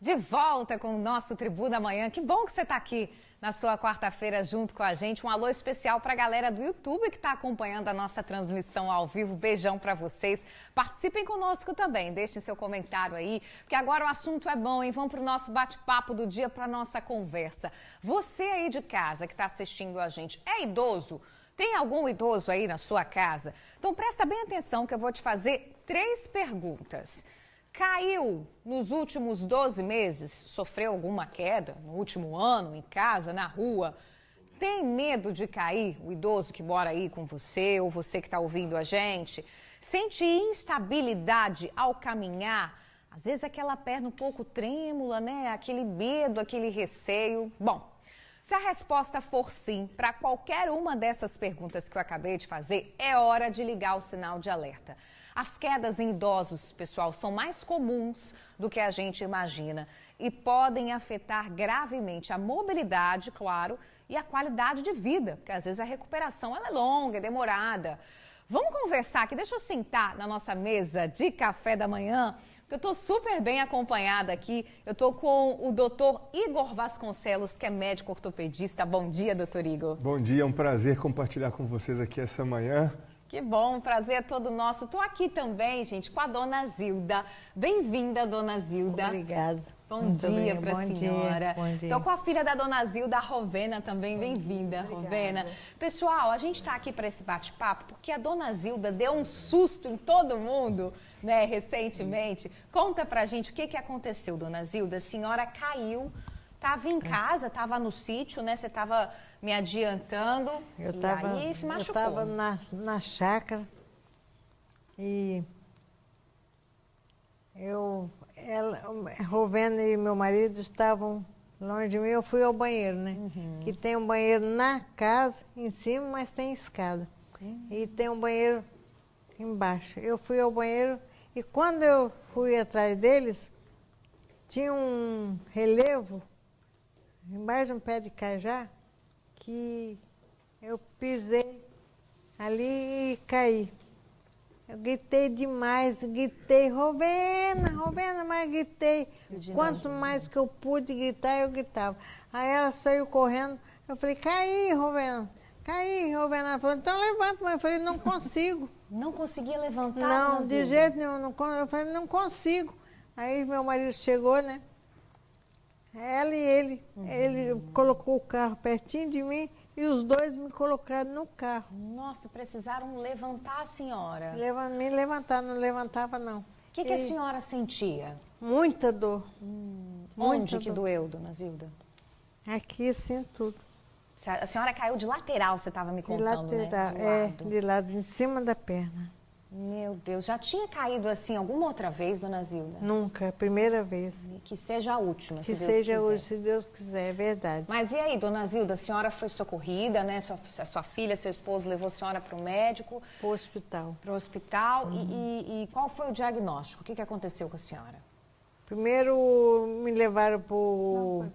De volta com o nosso Tribuna Amanhã. Que bom que você está aqui na sua quarta-feira junto com a gente. Um alô especial para a galera do YouTube que está acompanhando a nossa transmissão ao vivo. Beijão para vocês. Participem conosco também. Deixem seu comentário aí, porque agora o assunto é bom, hein? Vamos para o nosso bate-papo do dia, para a nossa conversa. Você aí de casa que está assistindo a gente é idoso? Tem algum idoso aí na sua casa? Então presta bem atenção que eu vou te fazer 3 perguntas. Caiu nos últimos 12 meses? Sofreu alguma queda no último ano, em casa, na rua? Tem medo de cair, o idoso que mora aí com você ou você que está ouvindo a gente? Sente instabilidade ao caminhar? Às vezes aquela perna um pouco trêmula, né? Aquele medo, aquele receio. Bom, se a resposta for sim para qualquer uma dessas perguntas que eu acabei de fazer, é hora de ligar o sinal de alerta. As quedas em idosos, pessoal, são mais comuns do que a gente imagina e podem afetar gravemente a mobilidade, claro, e a qualidade de vida, porque às vezes a recuperação ela é longa, é demorada. Vamos conversar aqui, deixa eu sentar na nossa mesa de café da manhã, porque eu estou super bem acompanhada aqui. Eu estou com o doutor Igor Vasconcelos, que é médico ortopedista. Bom dia, doutor Igor. Bom dia, é um prazer compartilhar com vocês aqui essa manhã. Que bom, prazer é todo nosso. Estou aqui também, gente, com a dona Zilda. Bem-vinda, dona Zilda. Obrigada. Bom dia para a senhora. Bom dia. Estou com a filha da dona Zilda, a Rovena, também. Bem-vinda, Rovena. Pessoal, a gente está aqui para esse bate-papo porque a dona Zilda deu um susto em todo mundo, né, recentemente. Conta pra gente o que aconteceu, dona Zilda. A senhora caiu, estava em casa, estava no sítio, né? Você estava me adiantando aí se machucou. Eu estava na chácara e Rovena e meu marido estavam longe de mim. Eu fui ao banheiro, né? Que tem um banheiro na casa, em cima, mas tem escada. E tem um banheiro embaixo. Eu fui ao banheiro e quando eu fui atrás deles, tinha um relevo embaixo de um pé de cajá que eu pisei ali e caí. Eu gritei demais, Rovena, mas gritei. Quanto mais que eu pude gritar, eu gritava. Aí ela saiu correndo, eu falei, caí, Rovena. Ela falou, então levanta, mas eu falei, não consigo. Não conseguia levantar? Não, de jeito nenhum, eu falei, não consigo. Aí meu marido chegou, né? Ela e ele colocou o carro pertinho de mim e os dois me colocaram no carro. Nossa, precisaram levantar a senhora? Me levantar, não levantava não. O que a senhora sentia? Muita dor. Onde que doeu, dona Zilda? Aqui, assim, tudo. A senhora caiu de lateral, você estava me contando, de lateral, né? De lado, em cima da perna. Meu Deus, já tinha caído assim alguma outra vez, dona Zilda? Nunca, primeira vez. Que seja a última, se Deus quiser. Que seja a última, se Deus quiser, é verdade. Mas e aí, dona Zilda, a senhora foi socorrida, né? Sua filha, seu esposo levou a senhora para o médico? Para o hospital. Para o hospital. E qual foi o diagnóstico? O que aconteceu com a senhora? Primeiro me levaram para o...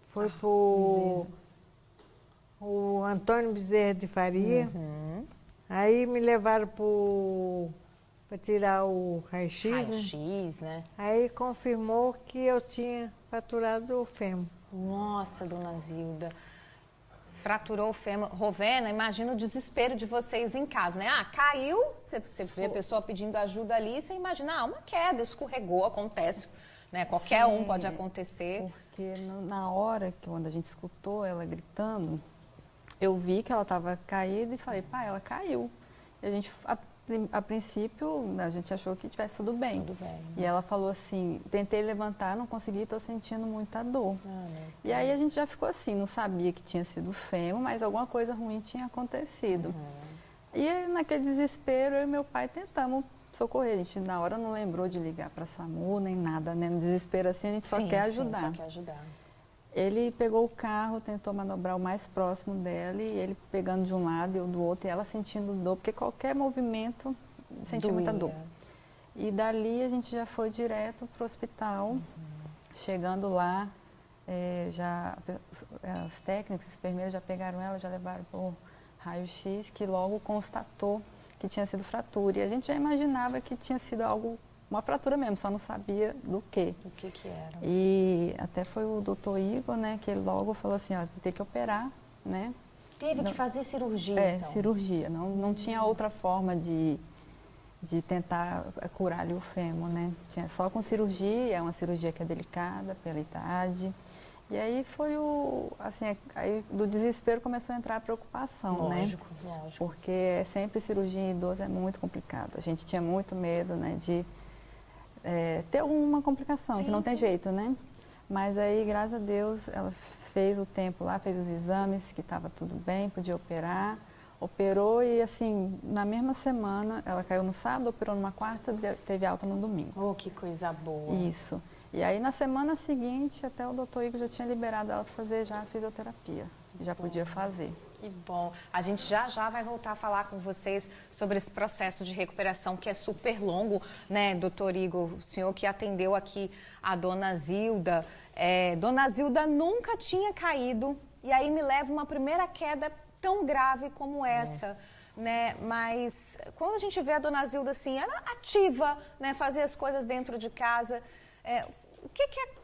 Foi para o Antônio Bezerra de Faria. Aí me levaram para tirar o raio-x, né? Aí confirmou que eu tinha fraturado o fêmur. Nossa, dona Zilda. Fraturou o fêmur. Rovena, imagina o desespero de vocês em casa, né? Caiu, você vê a pessoa pedindo ajuda ali, você imagina, uma queda, escorregou, acontece, né? Qualquer um pode acontecer. Porque na hora que quando a gente escutou ela gritando, eu vi que ela estava caída e falei, pai, ela caiu. E a gente, a princípio, a gente achou que tivesse tudo bem. Tudo bem. E ela falou assim, tentei levantar, não consegui, estou sentindo muita dor. E aí a gente já ficou assim, não sabia que tinha sido fêmur, mas alguma coisa ruim tinha acontecido. E naquele desespero, eu e meu pai tentamos socorrer. A gente na hora não lembrou de ligar para a SAMU, nem nada, né? No desespero assim, a gente só quer ajudar. Sim, só quer ajudar. Ele pegou o carro, tentou manobrar o mais próximo dela e ele pegando de um lado e eu do outro e ela sentindo dor, porque qualquer movimento sentia muita dor. E dali a gente já foi direto para o hospital. Chegando lá, as técnicas, as enfermeiras já pegaram ela, já levaram para o raio-x que logo constatou que tinha sido fratura. E a gente já imaginava que tinha sido uma fratura mesmo, só não sabia do quê. O que era? E até foi o doutor Igor, né, que ele logo falou assim, ó, tem que operar, né? Teve que fazer cirurgia, então? Cirurgia. Não tinha outra forma de tentar curar ali o fêmur, né? Tinha só com cirurgia, é uma cirurgia que é delicada pela idade. E aí foi aí do desespero começou a entrar a preocupação, lógico, né? Lógico. Porque sempre cirurgia em idoso é muito complicado. A gente tinha muito medo, né, de ter alguma complicação, que não tem jeito, né? Mas aí, graças a Deus, ela fez o tempo lá, fez os exames, que estava tudo bem, podia operar. Operou e, assim, na mesma semana, ela caiu no sábado, operou numa quarta, teve alta no domingo. Oh, que coisa boa. Isso. E aí, na semana seguinte, até o doutor Igor já tinha liberado ela para fazer já a fisioterapia. Já podia fazer. Que bom. A gente já vai voltar a falar com vocês sobre esse processo de recuperação que é super longo, né, doutor Igor? O senhor que atendeu aqui a dona Zilda. Dona Zilda nunca tinha caído e aí me leva uma primeira queda tão grave como essa. Né? Mas quando a gente vê a dona Zilda assim, ela ativa, né, fazer as coisas dentro de casa,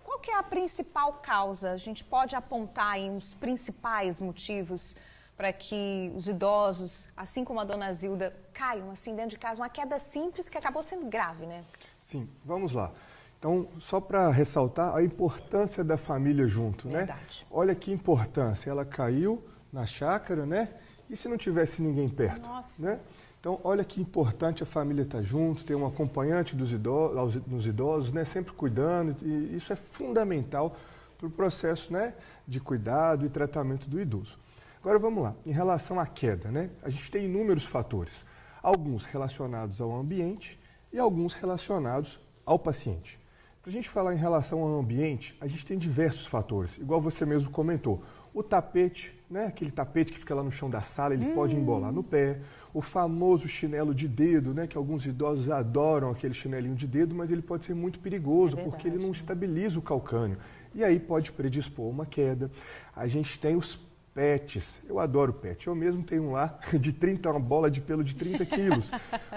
qual que é a principal causa? A gente pode apontar aí os principais motivos para que os idosos, assim como a dona Zilda, caiam assim dentro de casa, uma queda simples que acabou sendo grave, né? Sim, vamos lá. Então, só para ressaltar a importância da família junto, Verdade. né? Olha que importância, ela caiu na chácara, né? E se não tivesse ninguém perto, Nossa. né? Então, olha que importante a família estar junto, ter um acompanhante dos idosos, né? Sempre cuidando, e isso é fundamental para o processo, né? De cuidado e tratamento do idoso. Agora, vamos lá. Em relação à queda, né? A gente tem inúmeros fatores, alguns relacionados ao ambiente e alguns relacionados ao paciente. Para a gente falar em relação ao ambiente, a gente tem diversos fatores, igual você mesmo comentou. O tapete, né? Aquele tapete que fica lá no chão da sala, ele pode embolar no pé. O famoso chinelo de dedo, né? Que alguns idosos adoram aquele chinelinho de dedo, mas ele pode ser muito perigoso, porque ele não estabiliza o calcânio. E aí pode predispor uma queda. A gente tem os pets. Eu adoro pet. Eu mesmo tenho um lá de 30, uma bola de pelo de 30 quilos.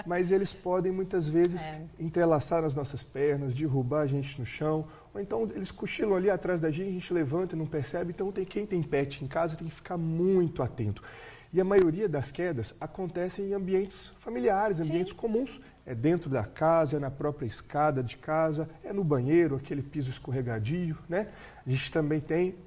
Mas eles podem muitas vezes entrelaçar nas nossas pernas, derrubar a gente no chão. Ou então eles cochilam ali atrás da gente levanta e não percebe. Então quem tem pet em casa tem que ficar muito atento. E a maioria das quedas acontecem em ambientes familiares, ambientes comuns. É dentro da casa, é na própria escada de casa, é no banheiro, aquele piso escorregadio, né? A gente também tem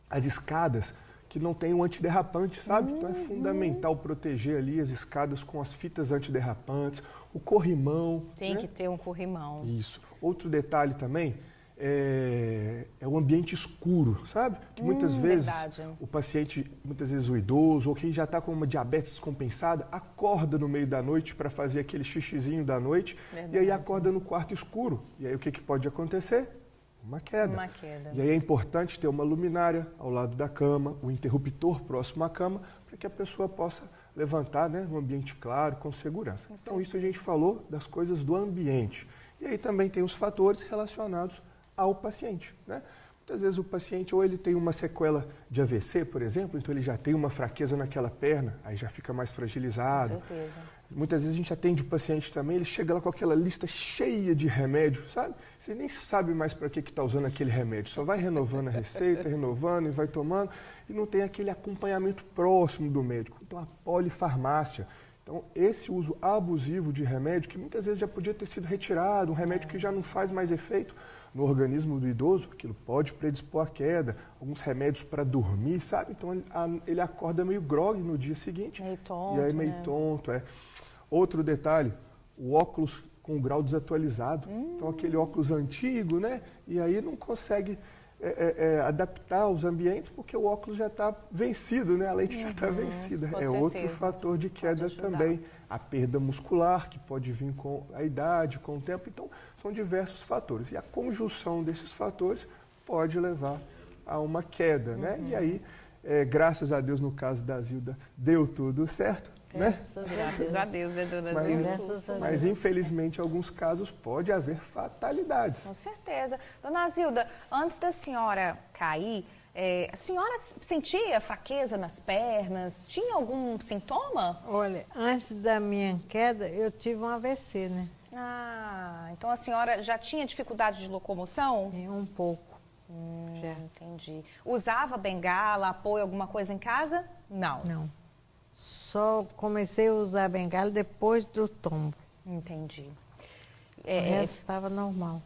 as escadas que não tem um antiderrapante, sabe? Então é fundamental proteger ali as escadas com as fitas antiderrapantes, o corrimão. Tem que ter um corrimão. Isso. Outro detalhe também é o ambiente escuro, sabe? Que muitas vezes o paciente, muitas vezes o idoso ou quem já está com uma diabetes descompensada, acorda no meio da noite para fazer aquele xixizinho da noite e aí acorda no quarto escuro. E aí o que pode acontecer? Uma queda. E aí é importante ter uma luminária ao lado da cama, o interruptor próximo à cama, para que a pessoa possa levantar, né, num ambiente claro, com segurança. Então isso a gente falou das coisas do ambiente. E aí também tem os fatores relacionados ao paciente, né? Muitas vezes o paciente ou ele tem uma sequela de AVC, por exemplo, então ele já tem uma fraqueza naquela perna, aí já fica mais fragilizado. Com certeza. Muitas vezes a gente atende o paciente também, ele chega lá com aquela lista cheia de remédio, sabe? Você nem sabe mais para que está usando aquele remédio, só vai renovando a receita, renovando e vai tomando, e não tem aquele acompanhamento próximo do médico. Então, a polifarmácia. Então, esse uso abusivo de remédio, que muitas vezes já podia ter sido retirado, um remédio que já não faz mais efeito no organismo do idoso, aquilo pode predispor à queda, alguns remédios para dormir, sabe? Então, ele acorda meio grogue no dia seguinte. Meio tonto, e aí meio tonto, Outro detalhe, o óculos com o grau desatualizado. Então, aquele óculos antigo, né? E aí não consegue adaptar aos ambientes porque o óculos já está vencido, né? A lente já está vencida. Com outro certeza. fator de queda também. A perda muscular, que pode vir com a idade, com o tempo. Então, são diversos fatores. E a conjunção desses fatores pode levar a uma queda, né? E aí, graças a Deus, no caso da Zilda, deu tudo certo, né? Graças a Deus, dona Zilda. Mas, infelizmente, em alguns casos pode haver fatalidades. Com certeza. Dona Zilda, antes da senhora cair, A senhora sentia fraqueza nas pernas? Tinha algum sintoma? Olha, antes da minha queda, eu tive um AVC, né? Ah, então a senhora já tinha dificuldade de locomoção? Um pouco. Já. Entendi. Usava bengala, apoio, alguma coisa em casa? Não. Não. Só comecei a usar bengala depois do tombo. Entendi. O resto estava normal.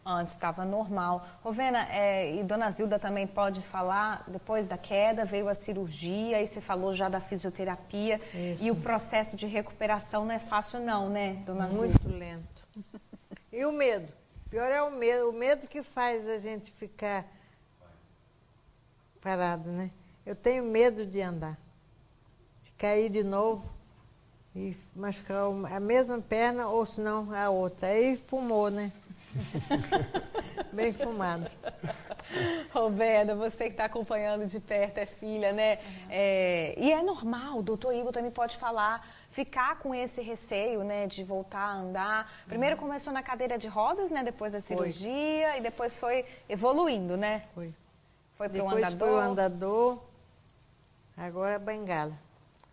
Antes estava normal. Rovena, e Dona Zilda também pode falar, depois da queda veio a cirurgia, aí você falou já da fisioterapia. Isso. E o processo de recuperação não é fácil não, né, Dona Zilda? Muito lento. E o medo? Pior é o medo que faz a gente ficar parado, né? Eu tenho medo de andar, de cair de novo e machucar a mesma perna ou se não a outra. Aí fumou, né? Bem fumado. Rovena, você que está acompanhando de perto, é filha, né? E é normal, o doutor Igor também pode falar, ficar com esse receio, né, de voltar a andar. Primeiro começou na cadeira de rodas, né, depois da cirurgia, e depois foi evoluindo, né? Foi para o andador. Depois foi o andador, agora a bengala.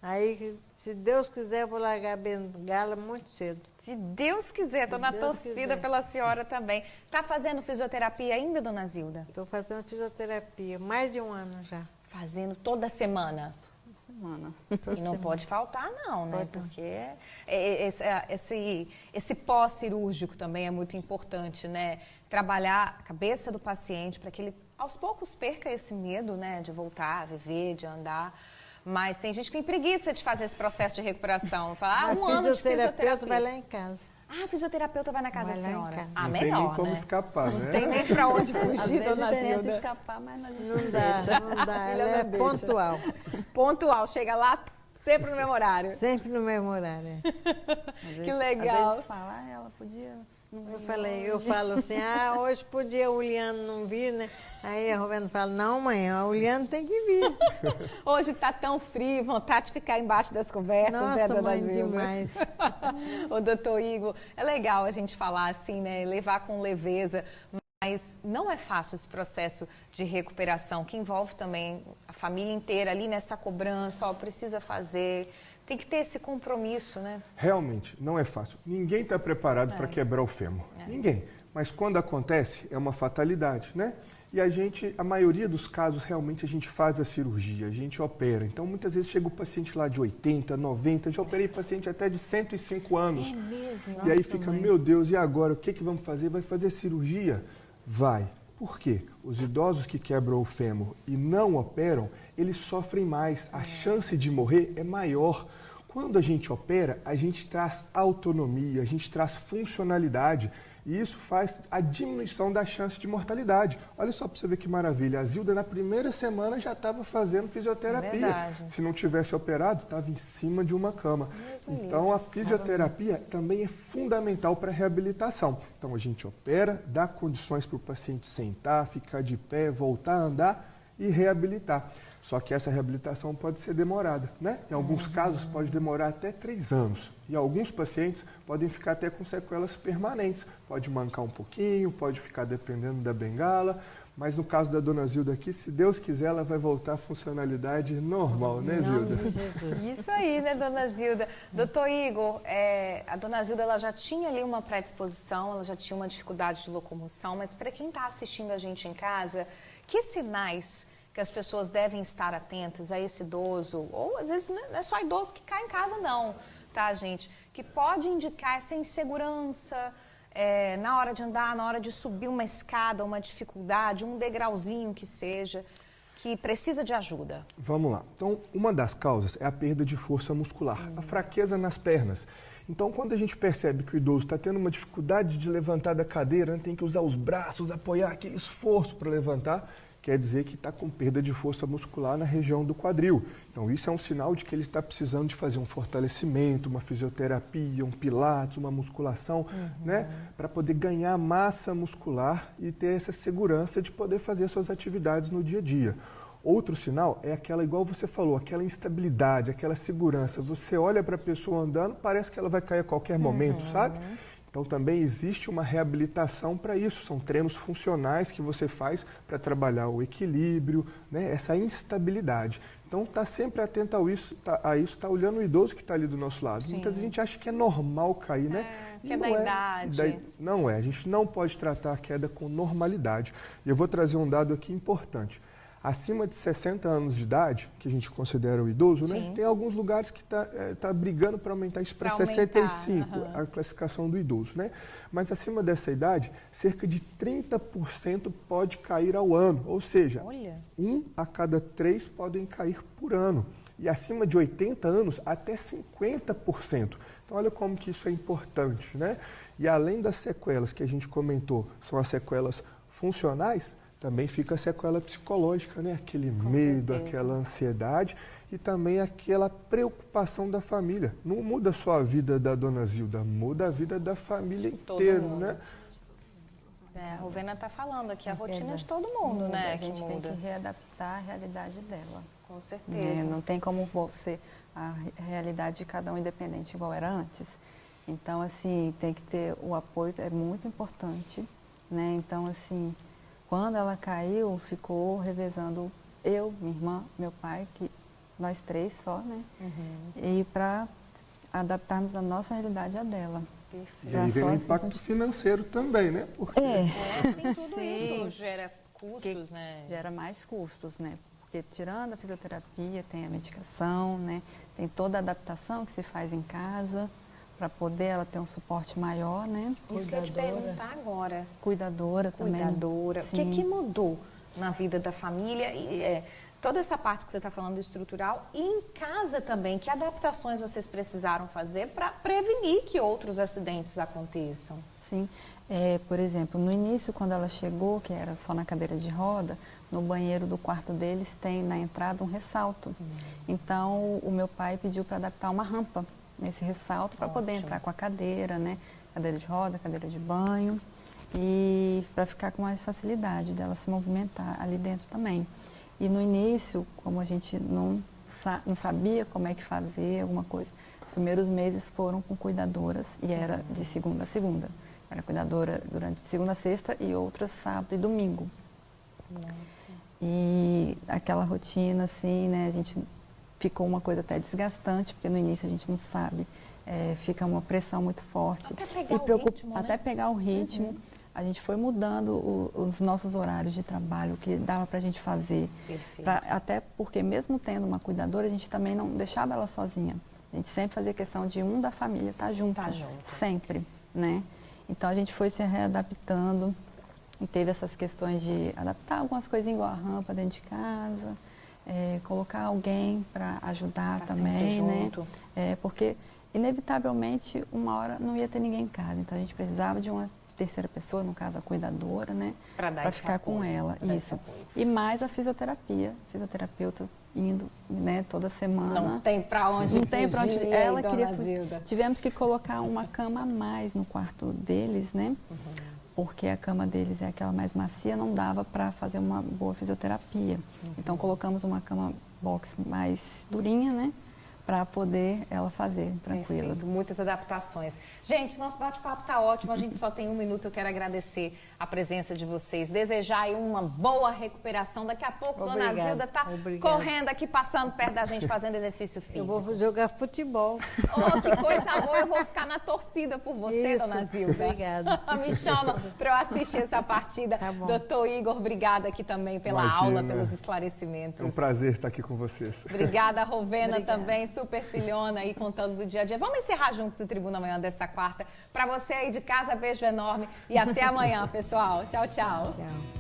Aí, se Deus quiser, eu vou largar a bengala muito cedo. Se Deus quiser, estou na torcida pela senhora também. Está fazendo fisioterapia ainda, Dona Zilda? Estou fazendo fisioterapia, mais de um ano já. Fazendo toda semana? E não pode faltar não, né? Porque esse pós-cirúrgico também é muito importante, né? Trabalhar a cabeça do paciente para que ele, aos poucos, perca esse medo, né? De voltar a viver, de andar. Mas tem gente que tem preguiça de fazer esse processo de recuperação. Fala, um ano de fisioterapeuta vai lá em casa. Ah, a fisioterapeuta vai na casa da senhora. Ah, não melhor, tem nem como né? escapar, né? Não tem nem pra onde fugir, Dona Zilda. Tenta escapar, mas não dá, não dá. Ela é pontual. Pontual, chega lá sempre no mesmo horário. Sempre no mesmo horário. Que legal. Às vezes fala, ela podia... Eu falo assim, hoje podia o Uliano não vir, né? Aí a Rovena fala, não, mãe, o Uliano tem que vir. Hoje tá tão frio, vontade de ficar embaixo das cobertas, nossa, né, Dona mãe, Zilda? demais. O doutor Igor, é legal a gente falar assim, né? Levar com leveza, mas não é fácil esse processo de recuperação, que envolve também a família inteira ali nessa cobrança, precisa fazer... Tem que ter esse compromisso, né? Realmente, não é fácil. Ninguém está preparado para quebrar o fêmur. Ninguém. Mas quando acontece, é uma fatalidade, né? E a maioria dos casos, realmente, a gente faz a cirurgia, a gente opera. Então, muitas vezes chega o paciente lá de 80, 90, já operei paciente até de 105 anos. É mesmo? E aí fica, meu Deus, e agora? O que vamos fazer? Vai fazer cirurgia? Vai. Por quê? Os idosos que quebram o fêmur e não operam, eles sofrem mais. A chance de morrer é maior. Quando a gente opera, a gente traz autonomia, a gente traz funcionalidade e isso faz a diminuição da chance de mortalidade. Olha só para você ver que maravilha, a Zilda na primeira semana já estava fazendo fisioterapia. Verdade. Se não tivesse operado, estava em cima de uma cama. Então a fisioterapia também é fundamental para a reabilitação. Então a gente opera, dá condições para o paciente sentar, ficar de pé, voltar a andar e reabilitar. Só que essa reabilitação pode ser demorada, né? Em alguns casos pode demorar até 3 anos. E alguns pacientes podem ficar até com sequelas permanentes. Pode mancar um pouquinho, pode ficar dependendo da bengala. Mas no caso da Dona Zilda aqui, se Deus quiser, ela vai voltar à funcionalidade normal, né, Zilda? Isso aí, né, Dona Zilda? Doutor Igor, a Dona Zilda ela já tinha ali uma predisposição, ela já tinha uma dificuldade de locomoção, mas para quem está assistindo a gente em casa, que sinais que as pessoas devem estar atentas a esse idoso, ou às vezes não é só idoso que cai em casa não, tá, gente? Que pode indicar essa insegurança na hora de andar, na hora de subir uma escada, uma dificuldade, um degrauzinho que seja, que precisa de ajuda. Vamos lá. Então, uma das causas é a perda de força muscular, a fraqueza nas pernas. Então, quando a gente percebe que o idoso está tendo uma dificuldade de levantar da cadeira, tem que usar os braços, apoiar aquele esforço para levantar, quer dizer que está com perda de força muscular na região do quadril. Então, isso é um sinal de que ele está precisando de fazer um fortalecimento, uma fisioterapia, um pilates, uma musculação, né? Para poder ganhar massa muscular e ter essa segurança de poder fazer suas atividades no dia a dia. Outro sinal é aquela, igual você falou, aquela instabilidade, aquela segurança. Você olha para a pessoa andando, parece que ela vai cair a qualquer momento, sabe? Então também existe uma reabilitação para isso, são treinos funcionais que você faz para trabalhar o equilíbrio, né, essa instabilidade. Então está sempre atento a isso, tá olhando o idoso que está ali do nosso lado. Sim. Muitas vezes a gente acha que é normal cair, né? Que é da idade. Não é, a gente não pode tratar a queda com normalidade. E eu vou trazer um dado aqui importante. Acima de 60 anos de idade, que a gente considera o idoso, né? Tem alguns lugares que tá brigando para aumentar isso para 65, a classificação do idoso, né? Mas acima dessa idade, cerca de 30% pode cair ao ano, ou seja, 1 a cada 3 podem cair por ano. E acima de 80 anos, até 50%. Então, olha como que isso é importante, né? E além das sequelas que a gente comentou, são as sequelas funcionais, também fica a sequela psicológica, né? Aquele medo, aquela ansiedade e também aquela preocupação da família. Não muda só a vida da dona Zilda, muda a vida da família inteira, né? A Rovena está falando aqui, a rotina de todo mundo, né? A gente tem que readaptar a realidade dela. Com certeza. Não tem como ser a realidade de cada um independente igual era antes. Então, assim, tem que ter o apoio, é muito importante, né? Então, assim, quando ela caiu, ficou revezando eu, minha irmã, meu pai, que nós 3 só, né? E para adaptarmos a nossa realidade à dela. E aí vem o impacto financeiro também, né? Porque sim, tudo isso gera custos, né? Gera mais custos, né? Porque tirando a fisioterapia, tem a medicação, né? Tem toda a adaptação que se faz em casa, para poder ela ter um suporte maior, né? Isso que eu ia te perguntar agora. Cuidadora também. Cuidadora. O que mudou na vida da família? E, toda essa parte que você está falando estrutural e em casa também, que adaptações vocês precisaram fazer para prevenir que outros acidentes aconteçam? Sim. Por exemplo, no início, quando ela chegou, que era só na cadeira de roda, no banheiro do quarto deles tem na entrada um ressalto. Então, o meu pai pediu para adaptar uma rampa nesse ressalto para poder entrar com a cadeira, né? Cadeira de roda, cadeira de banho e para ficar com mais facilidade dela se movimentar ali dentro também. E no início, como a gente não sabia como é que fazer alguma coisa, os primeiros meses foram com cuidadoras e era de segunda a segunda. Era cuidadora durante segunda a sexta e outras sábado e domingo. Nossa. E aquela rotina assim, né? A gente ficou uma coisa até desgastante, porque no início a gente não sabe, fica uma pressão muito forte. Até pegar o ritmo, a gente foi mudando os nossos horários de trabalho, o que dava para a gente fazer. Até porque mesmo tendo uma cuidadora, a gente também não deixava ela sozinha. A gente sempre fazia questão de um da família estar junto, sempre, né? Então a gente foi se readaptando e teve essas questões de adaptar algumas coisinhas igual a rampa dentro de casa, colocar alguém para ajudar também, né? Porque inevitavelmente uma hora não ia ter ninguém em casa, então a gente precisava de uma terceira pessoa, no caso a cuidadora, né? Para ficar com ela, isso. E mais a fisioterapeuta indo, né, toda semana. Não tem para onde fugir, tem para onde ela queria fugir. Tivemos que colocar uma cama a mais no quarto deles, né? Porque a cama deles é aquela mais macia, não dava para fazer uma boa fisioterapia. Então colocamos uma cama box mais durinha, né? Para poder ela fazer tranquila. Perfeito. Muitas adaptações. Gente, nosso bate-papo está ótimo, a gente só tem 1 minuto, eu quero agradecer a presença de vocês, desejar aí uma boa recuperação. Daqui a pouco, Dona Zilda está correndo aqui, passando perto da gente, fazendo exercício físico. Eu vou jogar futebol. Oh, que coisa boa, eu vou ficar na torcida por você, Dona Zilda. Obrigada. Me chama para eu assistir essa partida. Tá bom. Doutor Igor, obrigada aqui também pela aula, pelos esclarecimentos. É um prazer estar aqui com vocês. Obrigada, Rovena, também, super filhona aí, contando do dia a dia. Vamos encerrar juntos o Tribuna Amanhã dessa quarta. Para você aí de casa, beijo enorme e até amanhã, pessoal. Tchau, tchau. Tchau.